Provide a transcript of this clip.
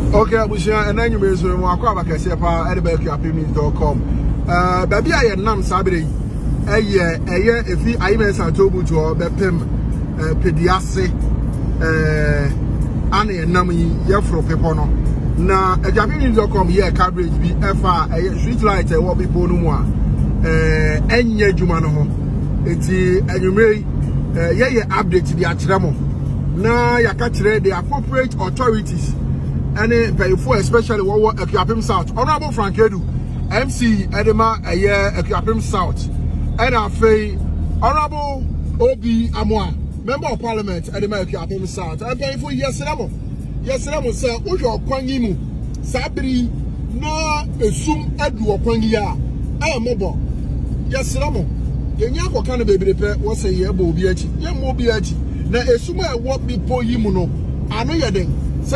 Okay, Abusia, and then you may say, Mwakwa Kasepa, edibelkiapimi.com. Baby, I am Sabri. If he Ayi Mensa Peduase Peduase Ane Nami Yafro Pepono. Na Ejapimi.com here coverage be FR street light what people no more. Enye Jumano ho. Eti enyumre ye update the atramo. Na yakatre the appropriate authorities. And payful especially what Equiapim South. Honorable Frank Edu, MC Edema Equiapim South. And I say Honorable Obi Amwa, Member of Parliament Edema Equiapim South. And payful yesterday. Yesterday was Ujo Kwangimu Sabri no assume Edu or Kwangia. I am mobile. Yesterday. Yenyako kind of baby was a year Bobiachi. Young Mobiachi. Now assume what be po yimuno. I know your thing.